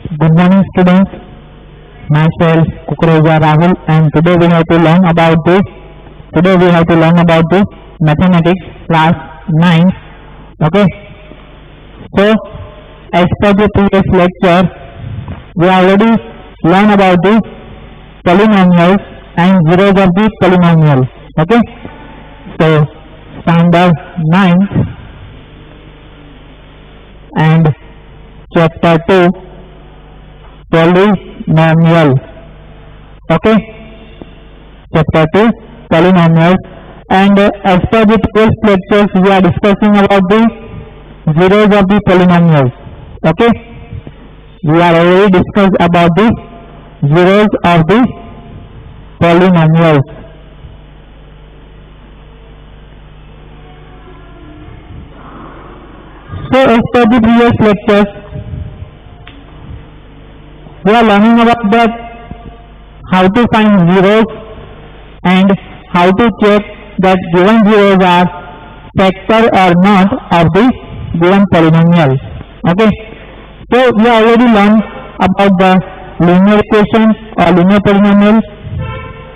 Good morning, students. Myself Kukreja Rahul, and today we have to learn about the mathematics class 9. Okay. So, as per the previous lecture, we already learned about the polynomials and zeros of the polynomial. Okay. So, standard 9 and chapter 2 polynomial. Okay, chapter 2 polynomials, and as per the previous lectures we are discussing about the zeros of the polynomials. Okay, we are already discussed about the zeros of the polynomials. So as per the previous lectures we are learning about that how to find zeros and how to check that given zeros are factor or not of the given polynomial. Okay, so we already learned about the linear equation or linear polynomial,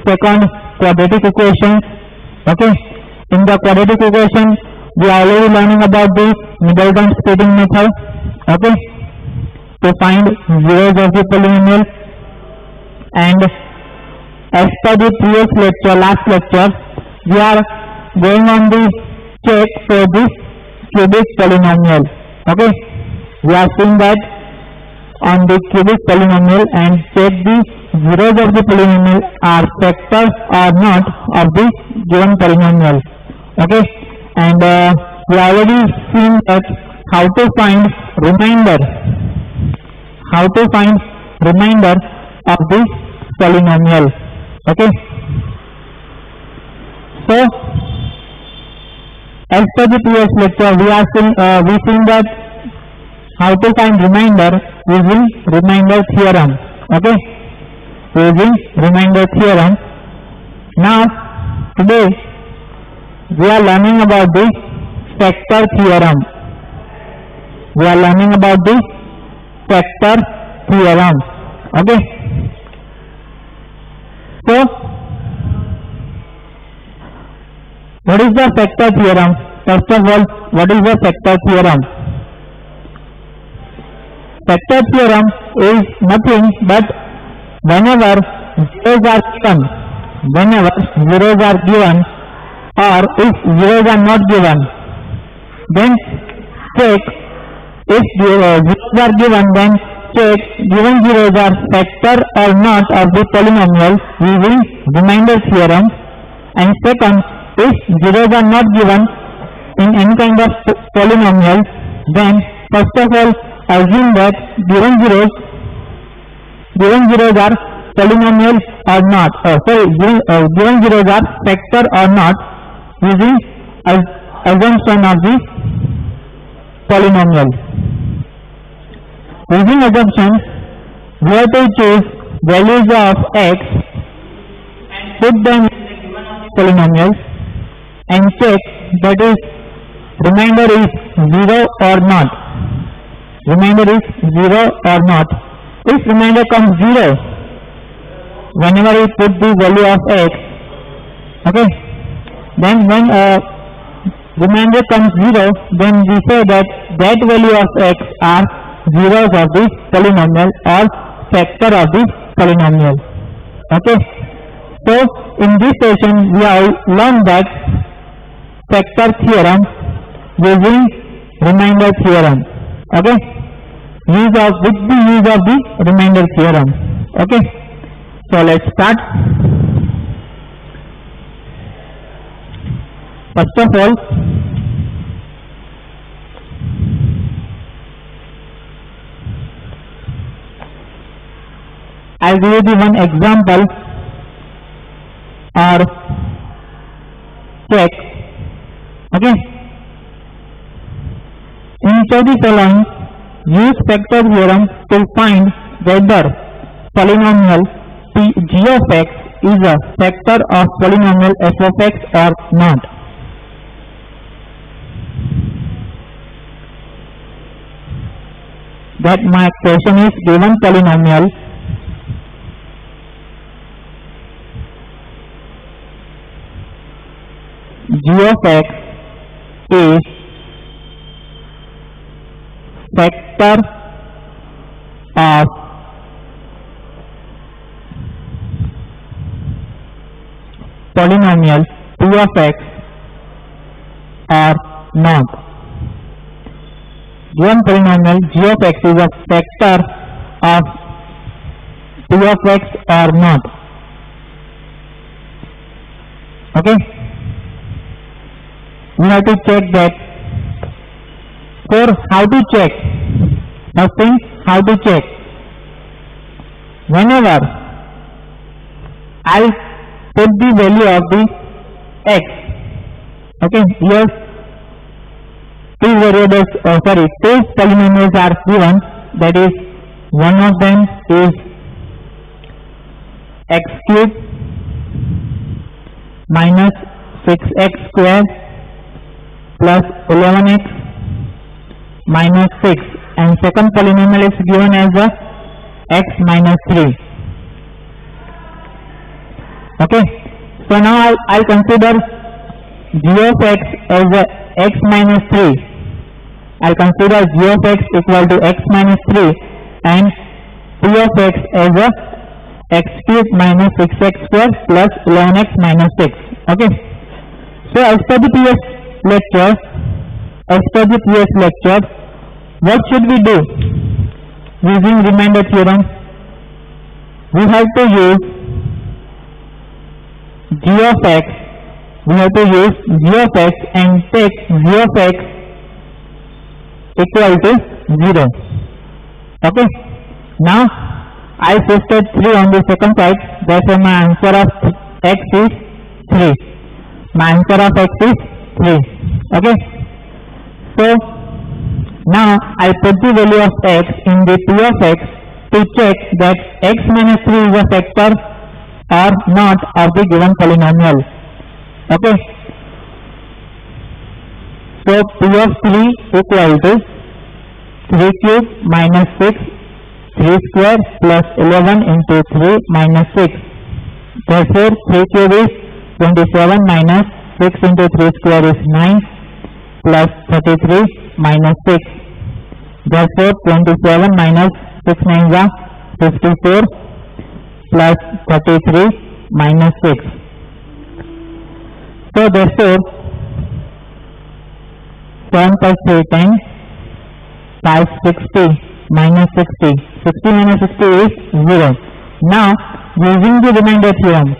second quadratic equation. Okay, in the quadratic equation we are already learning about the Middleton splitting method. Okay, to find zeros of the polynomial, and as per the previous lecture, last lecture, we are going on the check for this cubic polynomial. Okay, we are seeing that on the cubic polynomial and check the zeros of the polynomial are factors or not of the given polynomial. Okay, and we already seen that how to find remainder of this polynomial. Okay, so as per the previous lecture we seen that how to find remainder using remainder theorem. Okay, using remainder theorem. Now today we are learning about the factor theorem. We are learning about the factor theorem. Okay, so what is the factor theorem? First of all, what is the factor theorem? Factor theorem is nothing but whenever zeros are given or if zeros are not given, then check if zeros are given, then check given zeros are factor or not of the polynomial using remainder theorem. And second, if zeros are not given in any kind of polynomial, then first of all assume that given zeros are polynomial or not, given zeros are factor or not using assumption of the polynomial. Using assumption, we have to choose values of x and put them in polynomials and check that is remainder is 0 or not. Remainder is 0 or not. If remainder comes 0 whenever we put the value of x, okay, then when remainder comes 0, then we say that value of x are zeros of the polynomial or factor of the polynomial. Okay, so in this session we have learned that factor theorem using remainder theorem. Okay, with the use of the remainder theorem. Okay, so let's start. First of all, I'll give you the one example or check. Okay, in each of the following, use factor theorem to find whether polynomial g of x is a factor of polynomial f of x or not. that my question is given polynomial g of x is factor of polynomial p of x or not. Given polynomial g of x is a factor of p of x or not. Okay, we have to check that. For how to check? First thing, how to check? Whenever I'll put the value of the x, okay, here two variables, two polynomials are given, that is, one of them is x cube minus 6x square plus 11x minus 6, and second polynomial is given as a x minus 3. Okay, so now I'll consider g of x as a x minus 3. I'll consider g of x equal to x minus 3 and p of x as a x cube minus 6x square plus 11x minus 6. Okay, so as per the previous lecture, what should we do? Using remainder theorem, we have to use g of x. We have to use g of x and take g of x equal to 0. Okay. Now I shifted 3 on the second side. Therefore, my answer of x is 3. My answer of x is 3. Okay. So now I put the value of x in the p of x to check that x minus 3 is a factor or not of the given polynomial. Okay. So p of 3 equal to 3 cube minus 6, 3 square plus 11 into 3 minus 6. Therefore 3 cube is 27 minus 6 into 3 square is 9 plus 33 minus 6. Therefore 27 minus 6 9 is 54 plus 33 minus 6. So therefore 7 plus 3 10, 5 60 minus 60. 60 minus 60 is 0. Now using the remainder theorem,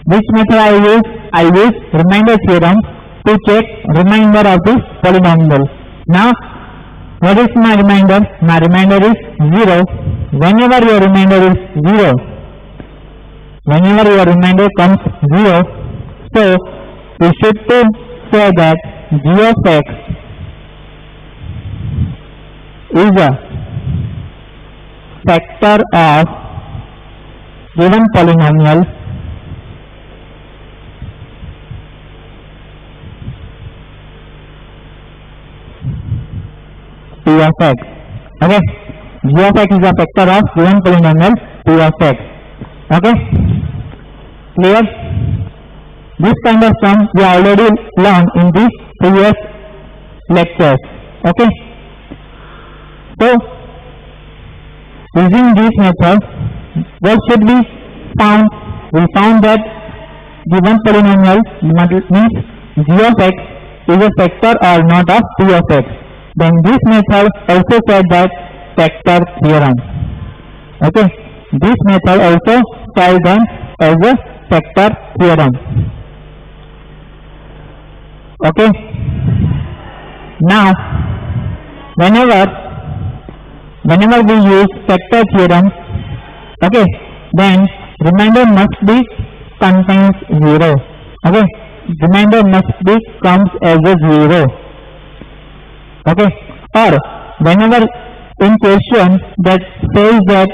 which method I use? I use remainder theorem to check remainder of this polynomial. Now what is my remainder? My remainder is 0. Whenever your remainder is 0, whenever your remainder comes 0, so we should say that g of x is a factor of given polynomial p of x. Okay, g of x is a factor of given polynomial p of x. Okay, clear? This kind of sum we already learned in the previous lectures. Okay, so using this method, what should we found? We found that given polynomial means g of x is a factor or not of p of x. Then this method also said that factor theorem. Okay, this method also called them as a factor theorem. Okay, now whenever we use factor theorem, okay, then remainder must be contains 0. Okay, remainder must be comes as a 0. Okay, or whenever in question that says that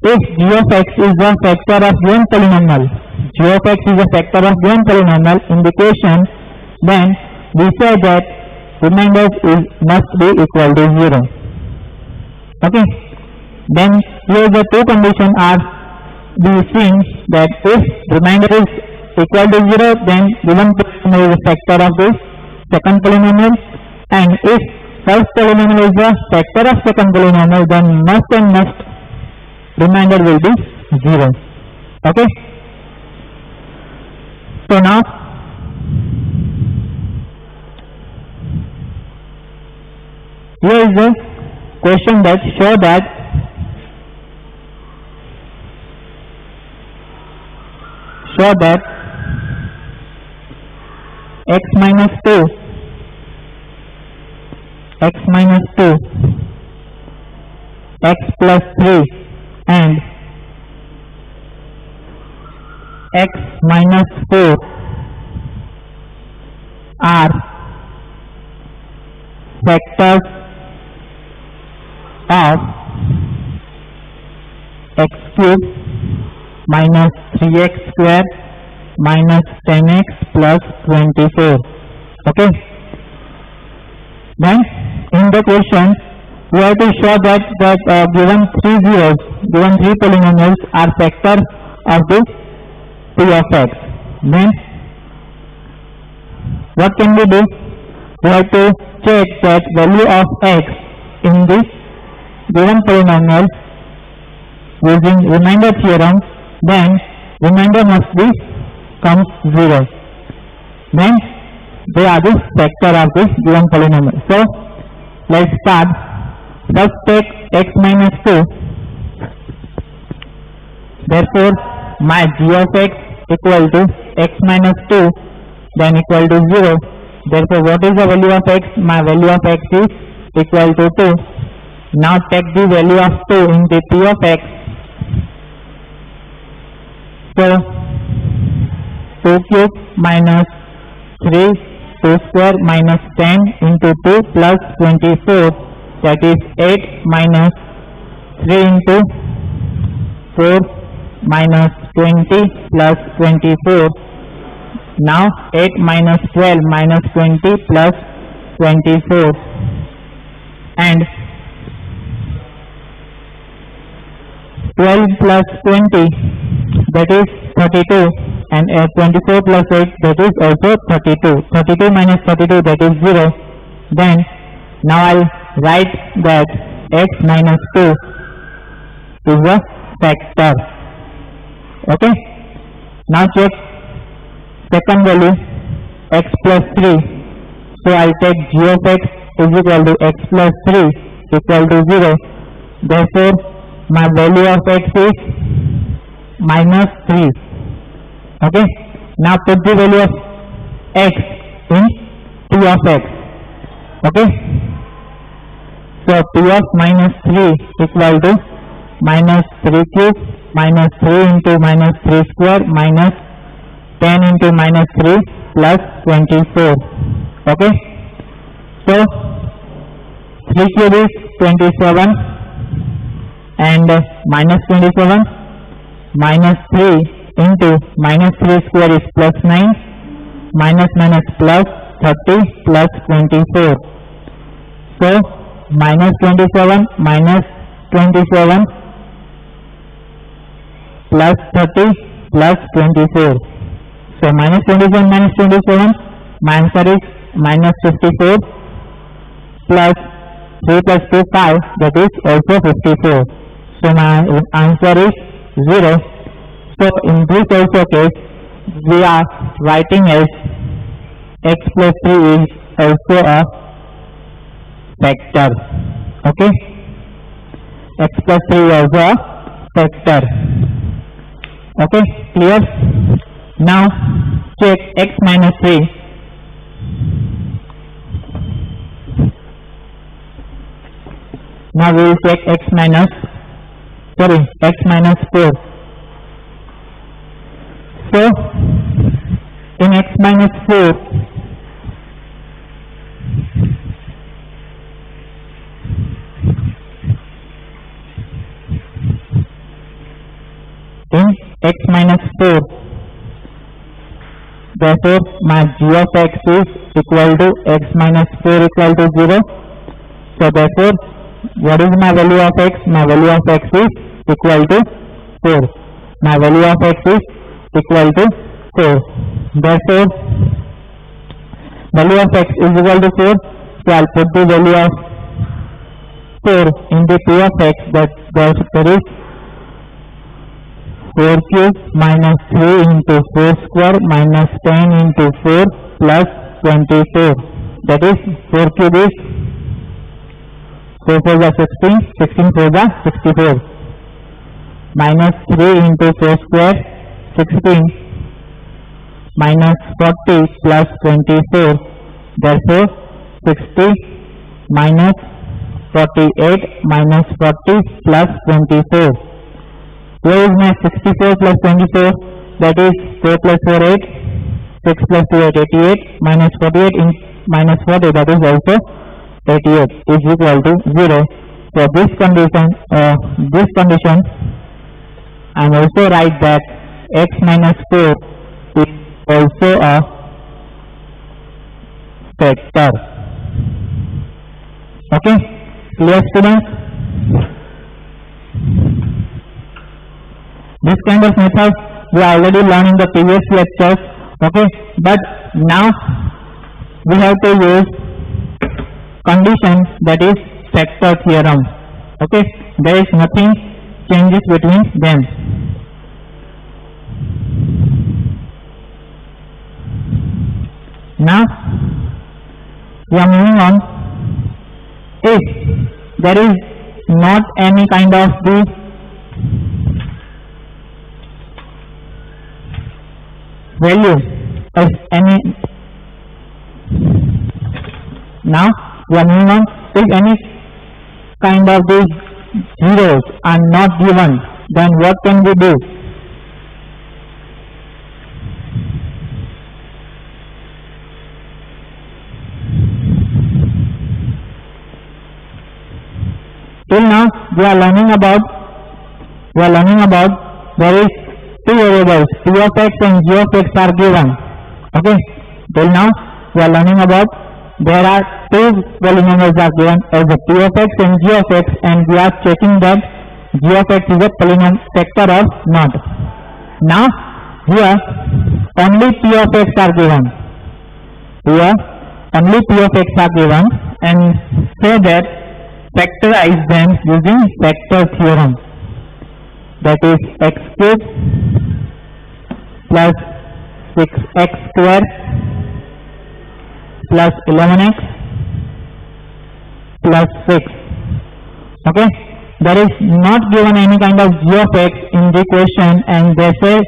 if g of x is a factor of given polynomial, g of x is a factor of given polynomial in the question, then we say that remainder must be equal to 0. Okay, then here the two conditions are be seen that if remainder is equal to 0, then given polynomial is a factor of this second polynomial, and if first polynomial is a factor of second polynomial, then must remainder will be 0. Okay, so now here is the question that show that x minus 2, x plus 3 and x minus 4 are factors of x cube minus 3x square minus 10x plus 24. Okay, then in the question we have to show that given three polynomials are factors of this p of x. Then what can we do? We have to check that value of x in this given polynomial using remainder theorem. Then remainder must be comes 0. Then they are the factor of this given polynomial. So let's start. First take x minus 2. Therefore my g of x equal to x minus 2, then equal to 0. Therefore what is the value of x? My value of x is equal to 2. Now take the value of 2 in the p of x. So 2 cube minus 3 2 square minus 10 into 2 plus 24, that is 8 minus 3 into 4 minus 20 plus 24. Now 8 minus 12 minus 20 plus 24, and 12 plus 20, that is 32, and 24 plus 8, that is also 32. 32 minus 32, that is 0. Then now I'll write that x minus 2 is a factor. Okay, now check second value x plus 3. So I'll take g of x is equal to x plus 3 equal to 0. Therefore my value of x is minus 3. Okay, now put the value of x in p of x. Okay, so p of minus 3 equal to minus 3 cube minus 3 into minus 3 square minus 10 into minus 3 plus 24. Okay, so 3 cube is 27 and minus 27 minus 3 into minus 3 square is plus 9 minus plus 30 plus 24. So minus 27 minus 27 plus 30 plus 24. So minus 27 minus 27, my answer is minus 54 plus 3 plus 2 5, that is also 54. So my answer is 0. So in this also case we are writing as x plus 3 is also a factor. Okay, x plus 3 is also a factor. Okay, clear? Now check x minus 3. Now we will check x minus 4. So in x minus 4, therefore my g of x is equal to x minus 4 equal to 0. So therefore what is my value of x? My value of x is equal to 4. My value of x is equal to 4. Therefore, value of x is equal to 4. So I'll put the value of 4 into p of x. That there is 4 cube minus 3 into 4 square minus 10 into 4 plus 24. That is 4 cube is 4 4 is 16, 16 4 is 64. Minus 3 into 4 square 16 minus 40 plus 24. Therefore 60 minus 48 minus 40 plus 24. Here is my 64 plus 24, that is 4 plus 4 8, 6 plus 2 8 88, minus 48 in minus 40, that is also 88 is equal to 0. For this condition I am also write that x minus 4 is also a factor. Okay, clear students? This kind of method we already learned in the previous lectures. Okay, but now we have to use condition, that is factor theorem. Okay, there is nothing changes between them. Now we are moving on. If there is not any kind of the value of any, now we are moving on. If any kind of these zeros are not given, then what can we do? Till now we are learning about there is two variables, p of x and g of x are given. Okay, till now we are learning about there are two polynomials are given as a p of x and g of x, and we are checking that g of x is a polynomial factor or not. Now here only p of x are given. Here only p of x are given, and say that factorize them using factor theorem. That is x cube plus 6x square plus 11x plus 6. Okay, there is not given any kind of g of x in the question, and they say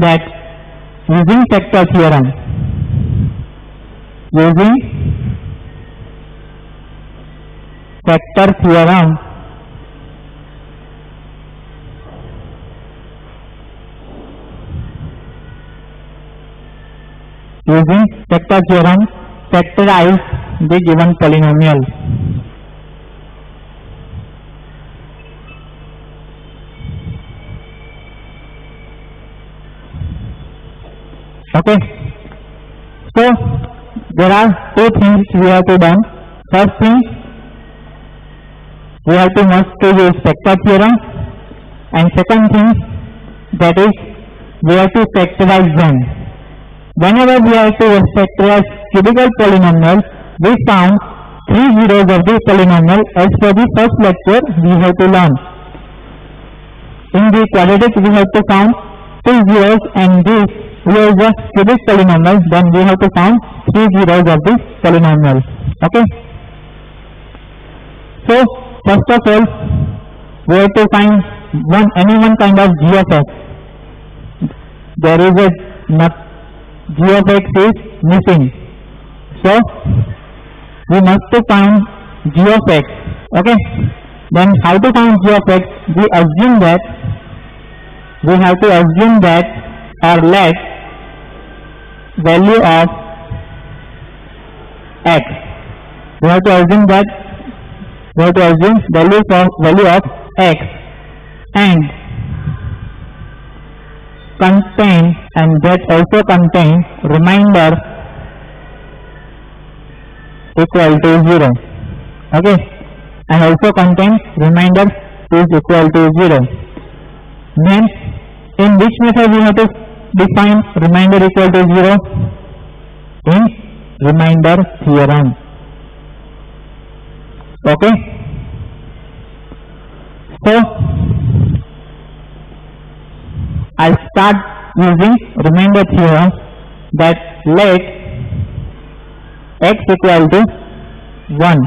that using factor theorem, using factor theorem, factorize the given polynomial. Okay, so there are two things we have to done. First thing, we have to must to use factor theorem, and second thing, that is we have to factorize them. Whenever we have to factorize cubical polynomial, we found 3 zeros of the polynomial. As per the first lecture we have to learn. In the quadratic we have to count 2 zeros, and this is a cubic polynomial, then we have to count 3 zeros of the polynomial. Okay, so first of all we have to find any one kind of g of x. There is a g of x is missing, so we must to find g of x. Okay, then how to find g of x? We have to assume that or let value of x. We have to assume value of x and contain, and that also contain remainder equal to 0. Okay, and also contains remainder is equal to 0. Then in which method we have to define remainder equal to 0? In remainder theorem. Okay. So I'll start using remainder theorem, that let x equal to 1.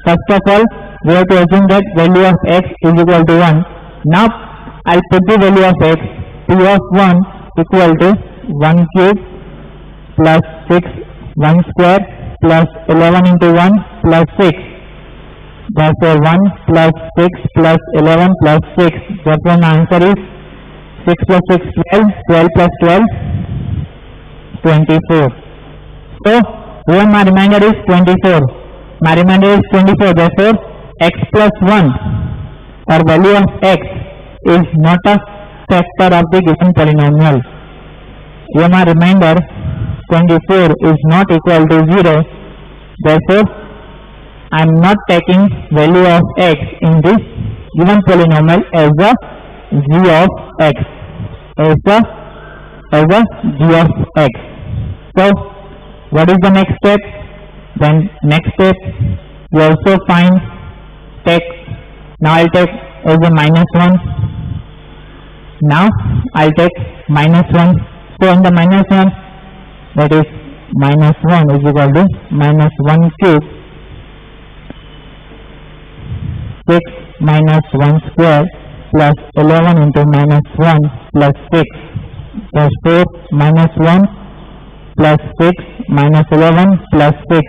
First of all, we have to assume that value of x is equal to 1. Now I'll put the value of x, p of 1 equal to 1 cube plus 6 1 square plus 11 into 1 plus 6. Therefore 1 plus 6 plus 11 plus 6. Therefore my answer is 6 plus 6 12, 12 plus 12 24. So here my remainder is 24. My remainder is 24. Therefore x plus 1 or value of x is not a factor of the given polynomial. Here my remainder 24 is not equal to 0. Therefore I am not taking value of x in this given polynomial as a g of x, as a g of x. So what is the next step? Then next step we also find now I'll take as a minus 1. Now I'll take minus 1. So on the minus 1, that is minus 1 is equal to minus 1 cube 6 minus 1 square plus 11 into minus 1 plus 6. That's 4 minus 1 plus 6 minus 11 plus 6.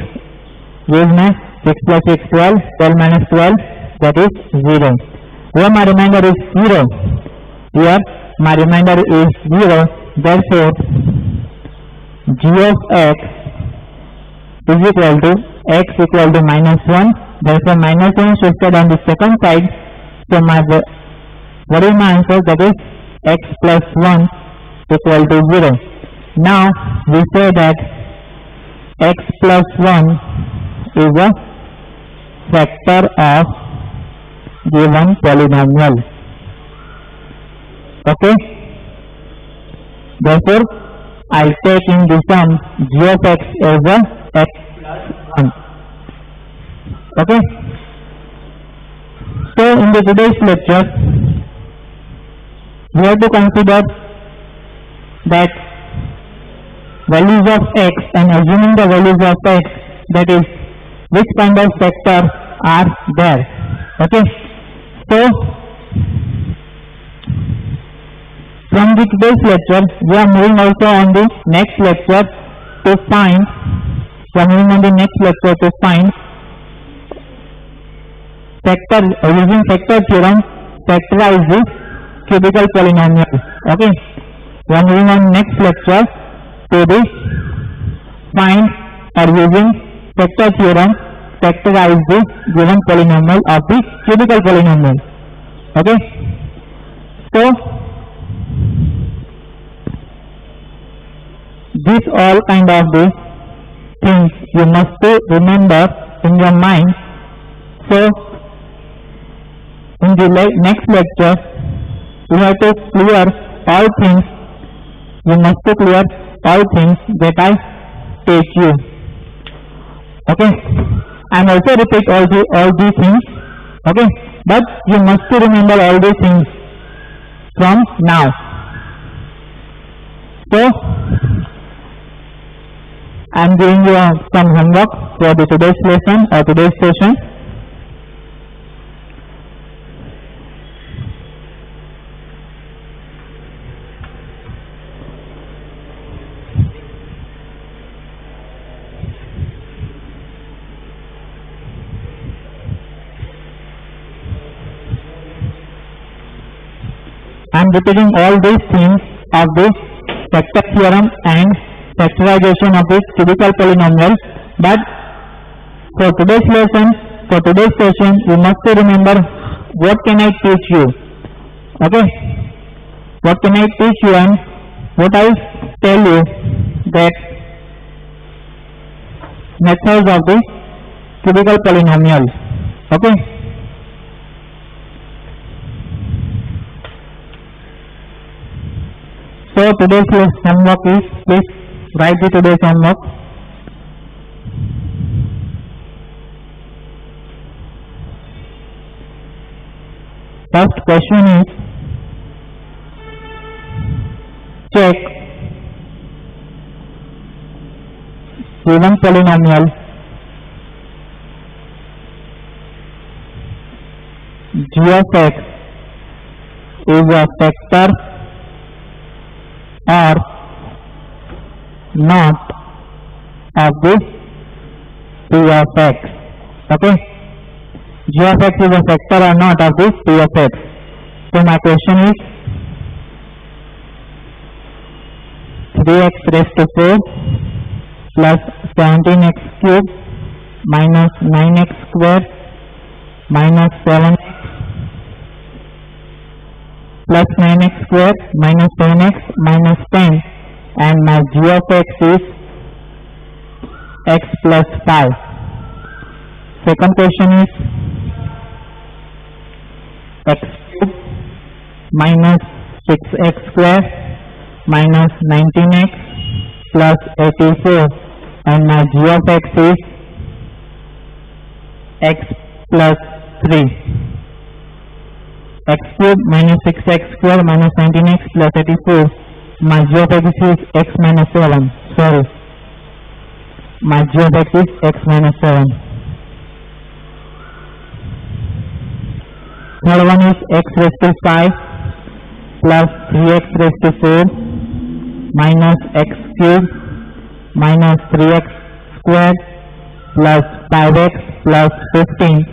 Gives me 6 plus 6 12, 12 minus 12, that is 0. Here my remainder is 0. Here my remainder is 0. Therefore g of x is equal to x equal to minus 1. Therefore minus 1 shifted on the second side. So what is my answer? That is x plus 1 equal to 0. Now we say that x plus 1 is a factor of given polynomial. Okay. Therefore I take in the sum g of x as a x plus 1. Okay. So in the today's lecture we have to consider that values of x, and assuming the values of x, that is which kind of factors are there. Okay. So from the today's lecture we are moving also on the next lecture to find factor using factor theorem factorize the cubical polynomial. Okay. We are moving on next lecture to the find or using factor theorem factorize the given polynomial of the cubical polynomial. Okay. So this all kind of the things you must remember in your mind. So in the next lecture you have to clear all things. You must clear all things that I teach you. Okay. I am also repeat all these things. Okay. But you must remember all these things from now. So I am giving you some homework for the today's lesson or today's session. I am repeating all these things of the factor theorem and factorization of the cubical polynomial. But for today's lesson, for today's session, you must remember what can I teach you. Okay. What can I teach you, and what I tell you that methods of the cubical polynomial. Okay. So today's homework is, please write the today's homework. First question is, check given polynomial g of x is a factor or not of this p of x. Okay, g of x is a factor or not of this p of x. So my question is 3x raised to 4 plus 17x cube minus 9x square minus 7x plus 9x square minus 7x minus 10, and my g of x is x plus 5. Second question is x cube minus 6x square minus 19x plus 84, and my g of x is x plus 3. X cube minus 6x square minus 19x plus 84. My g of x is x minus 7. Sorry. My g of x is x minus 7. Third one is x raised to 5 plus 3x raised to 4 minus x cube minus 3x square plus 5x plus 15,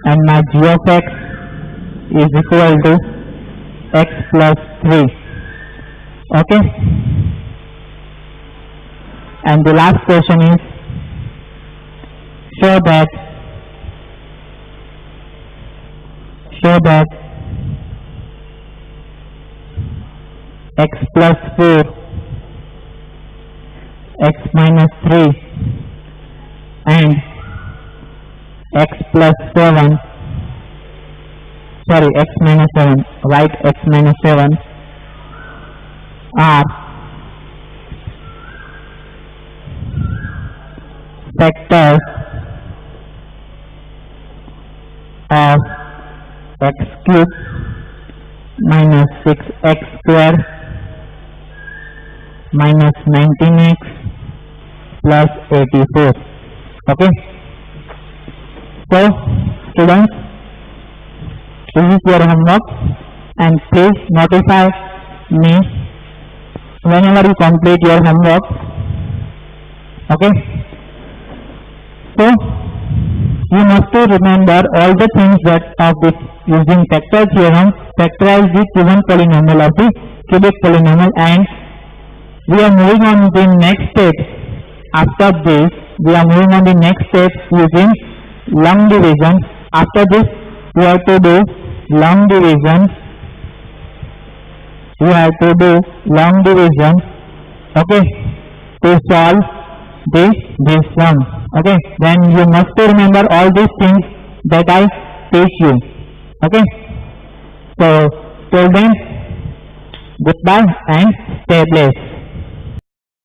and my g of x is equal to x plus 3. Okay, and the last question is, show that x plus 4, x minus 3 and x plus 7, sorry, x minus 7, write x minus 7 are factors of x cube minus 6x square minus 19x plus 84. Okay. So students, this is your homework, and please notify me whenever you complete your homework. Okay. So you must to remember all the things that of this using factor theorem, factorize the given polynomial of the cubic polynomial, and we are moving on to the next step. After this, we are moving on the next step using long division. After this, we have to do long division. Okay, to solve this one. Okay, then you must remember all these things that I teach you. Okay, so till then, goodbye and stay blessed.